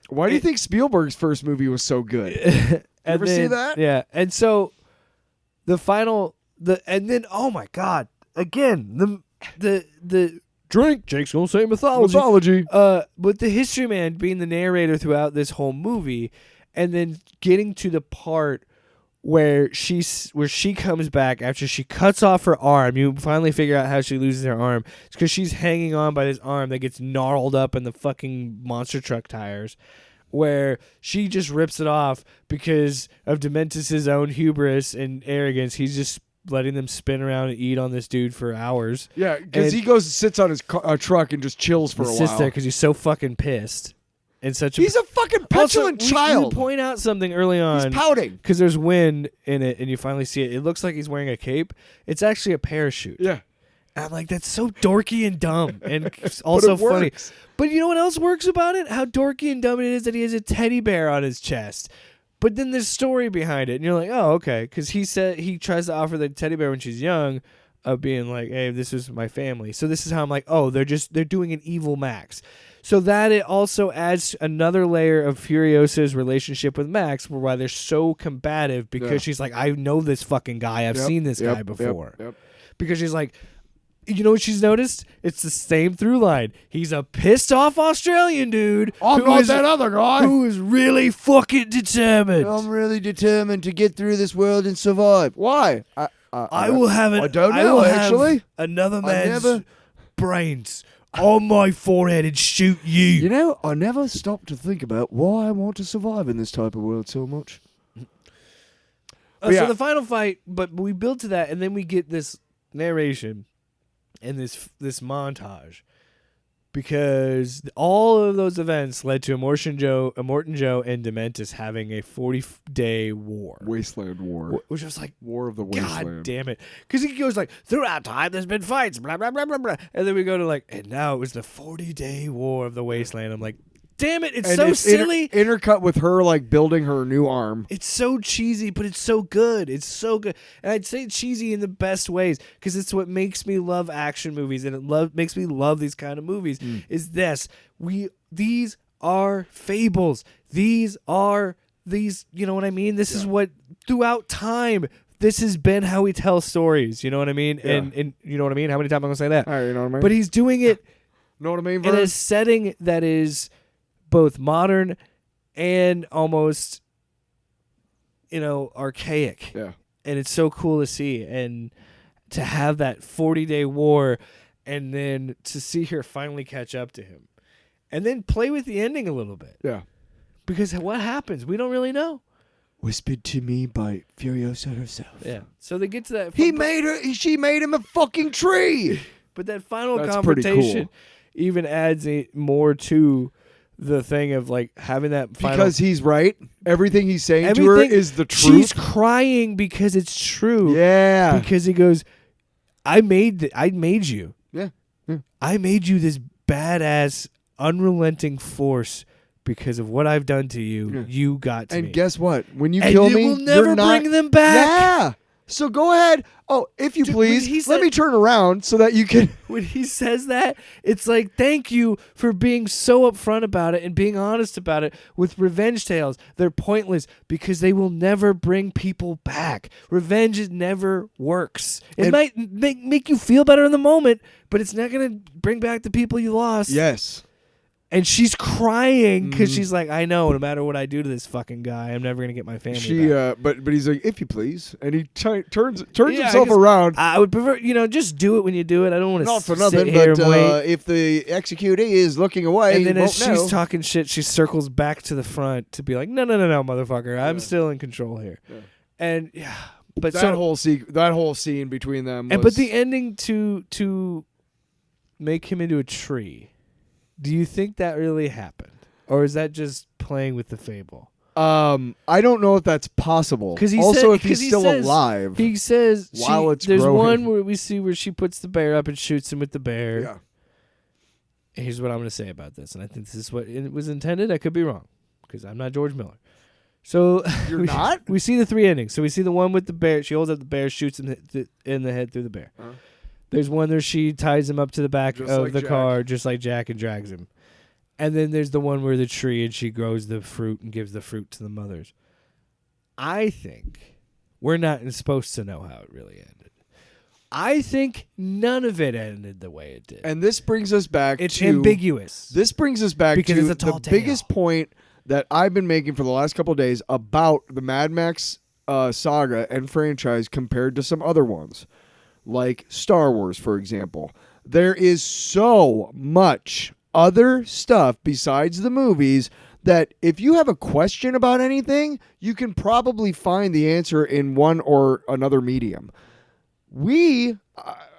why do you think Spielberg's first movie was so good? Ever see that? Yeah. And so the final, and then, oh my God, again, the drink, Jake's gonna say mythology. With the history man being the narrator throughout this whole movie, and then getting to the part where she comes back after she cuts off her arm. You finally figure out how she loses her arm. It's because she's hanging on by this arm that gets gnarled up in the fucking monster truck tires, where she just rips it off because of Dementus's own hubris and arrogance. He's just letting them spin around and eat on this dude for hours. Yeah, because he goes and sits on his truck and just chills for a while. He sits there because he's so fucking pissed. And he's a fucking petulant child. We point out something early on. He's pouting. Because there's wind in it, and you finally see it. It looks like he's wearing a cape. It's actually a parachute. Yeah. And I'm like, that's so dorky and dumb. And it's also funny. But you know what else works about it? How dorky and dumb it is that he has a teddy bear on his chest. But then there's story behind it, and you're like, oh, okay. Because he said he tries to offer the teddy bear when she's young, of being like, hey, this is my family. So this is how I'm like, oh, they're doing an evil Max. So that it also adds another layer of Furiosa's relationship with Max, why they're so combative, because she's like, I know this fucking guy. I've seen this guy before. Because she's like, you know what she's noticed? It's the same through line. He's a pissed off Australian dude. I'm not that other guy. Who is really fucking determined. I'm really determined to get through this world and survive. Why? I will have it. I don't know, actually. Another man's brains on my forehead and shoot you. You know, I never stopped to think about why I want to survive in this type of world so much. So the final fight, but we build to that, and then we get this narration and this montage, because all of those events led to Immortan Joe and Dementus having a 40-day war. Wasteland War. Which was like, War of the Wasteland. God damn it. Because he goes like, throughout time there's been fights, blah, blah, blah, blah, blah. And then we go to like, and now it was the 40-day War of the Wasteland. I'm like, damn it, it's so silly. Intercut with her like building her new arm. It's so cheesy, but it's so good. It's so good. And I'd say cheesy in the best ways, because it's what makes me love action movies, and it makes me love these kind of movies. Is this. These are fables. These, you know what I mean? This is what, throughout time, this has been how we tell stories. You know what I mean? Yeah. And you know what I mean? How many times am I going to say that? All right, you know what I mean? But he's doing it know what I mean, in a setting that is both modern and almost, archaic. Yeah. And it's so cool to see. And to have that 40-day war, and then to see her finally catch up to him. And then play with the ending a little bit. Yeah. Because what happens? We don't really know. Whispered to me by Furiosa herself. Yeah. So they get to that. She made him a fucking tree. But that final confrontation even adds more to the thing of like having that final, because he's right. Everything he's saying to her is the truth. She's crying because it's true. Yeah. Because he goes, I made you. Yeah. I made you this badass, unrelenting force because of what I've done to you. Yeah. You got to me. And guess what? When you kill me, will never bring them back. Yeah. So go ahead. Oh, if you please, let me turn around so that you can. When he says that, it's like, thank you for being so upfront about it and being honest about it. With revenge tales, they're pointless because they will never bring people back. Revenge never works. It might make you feel better in the moment, but it's not going to bring back the people you lost. Yes. And she's crying because she's like, I know, no matter what I do to this fucking guy, I'm never gonna get my family back. But he's like, if you please, and he turns himself around. I would prefer, just do it when you do it. I don't want to. Not for nothing, but if the executee is looking away, and then as she's talking shit, she circles back to the front to be like, no, motherfucker, I'm still in control here. Yeah. And but that whole scene between them. But the ending to make him into a tree. Do you think that really happened? Or is that just playing with the fable? I don't know if that's possible. Because if he's still alive. He says while it's there's growing. one where we see where she puts the bear up and shoots him with the bear. Yeah. Here's what I'm going to say about this, and I think this is what it was intended. I could be wrong because I'm not George Miller. So You're not? We see the 3 endings. So we see the one with the bear. She holds up the bear, shoots him in the head through the bear. Uh-huh. There's one where she ties him up to the back Just of like the Jack. car, just like Jack, and drags him. And then there's the one where the tree and she grows the fruit and gives the fruit to the mothers. I think we're not supposed to know how it really ended. I think none of it ended the way it did. And this brings us back It's to... ambiguous. This brings us back Because to it's a tall the biggest tale. point that I've been making for the last couple of days about the Mad Max saga and franchise compared to some other ones, like Star Wars, for example. There is so much other stuff besides the movies that if you have a question about anything, you can probably find the answer in one or another medium.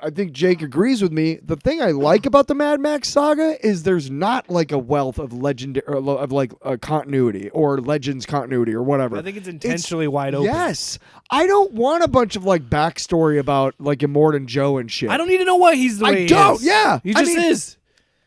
I think Jake agrees with me. The thing I like about the Mad Max saga is there's not like a wealth of continuity or Legends continuity or whatever. I think it's intentionally wide open. Yes. I don't want a bunch of like backstory about like Immortan Joe and shit. I don't need to know why he's the way he is. I don't. Yeah. He just is.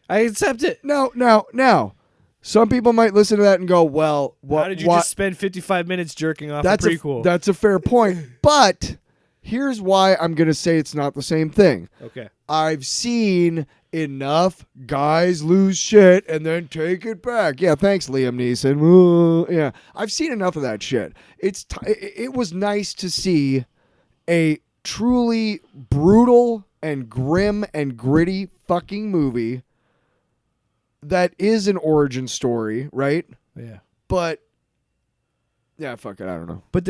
I accept it. Now. Some people might listen to that and go, well, what? How did you just spend 55 minutes jerking off a prequel? That's a fair point. But here's why I'm going to say it's not the same thing. Okay. I've seen enough guys lose shit and then take it back. Yeah, thanks, Liam Neeson. Ooh, yeah, I've seen enough of that shit. It was nice to see a truly brutal and grim and gritty fucking movie that is an origin story, right? Yeah. But yeah, fuck it, I don't know. But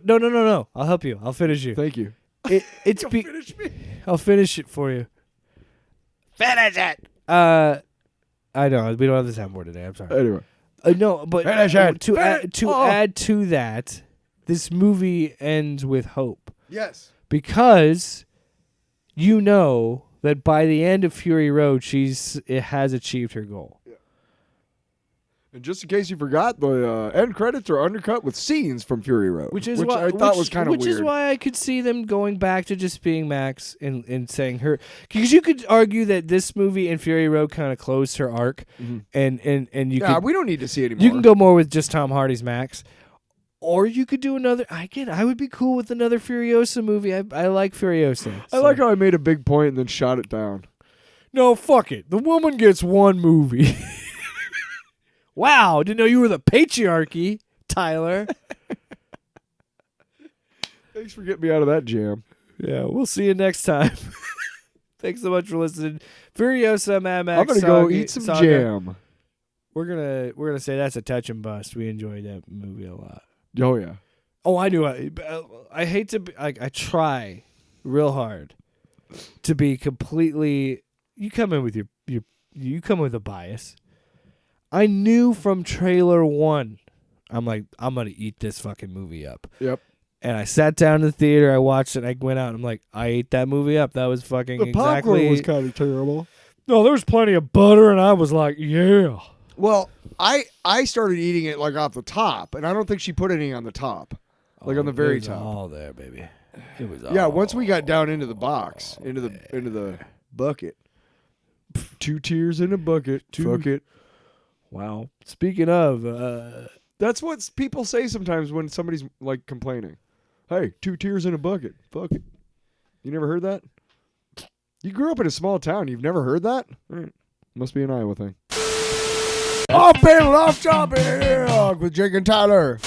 no. I'll help you. I'll finish you. Thank you. It's Finish me. I'll finish it for you. Finish it. I know we don't have the soundboard today. I'm sorry. Anyway, no, but Finish it. to add Oh. to that, this movie ends with hope yes. because you know that by the end of Fury Road, it has achieved her goal. And just in case you forgot, the end credits are undercut with scenes from Fury Road, Which I thought was kind of weird. Which is why I could see them going back to just being Max and saying her, because you could argue that this movie and Fury Road kind of closed her arc, and you could we don't need to see it anymore. you can go more with just Tom Hardy's Max, or you could do another. I would be cool with another Furiosa movie. I like Furiosa. I like how I made a big point and then shot it down. No, fuck it. The woman gets one movie. Wow, didn't know you were the patriarchy, Tyler. Thanks for getting me out of that jam. Yeah, we'll see you next time. Thanks so much for listening. Furiosa, Mad Max. I'm gonna go eat some Saga. jam. We're gonna say that's a touch and bust. We enjoyed that movie a lot. Oh yeah. Oh, I knew. I hate to be. I try real hard to be completely. You come in with you come with a bias. I knew from trailer 1. I'm like, I'm gonna eat this fucking movie up. Yep. And I sat down in the theater. I watched it. I went out. And I'm like, I ate that movie up. That was fucking The popcorn exactly. was kind of terrible. No, there was plenty of butter, and I was like, yeah. Well, I started eating it like off the top, and I don't think she put any on the top, like on the very It was top. all there, baby. It was. Yeah, all once we got down into the box, into the bucket, 2 tiers in a bucket. Fuck it. Wow. Speaking of, That's what people say sometimes when somebody's like complaining. Hey, 2 tiers in a bucket. Fuck it. You never heard that? You grew up in a small town. You've never heard that? All right. Must be an Iowa thing. Off panel, off topic with Jake and Tyler.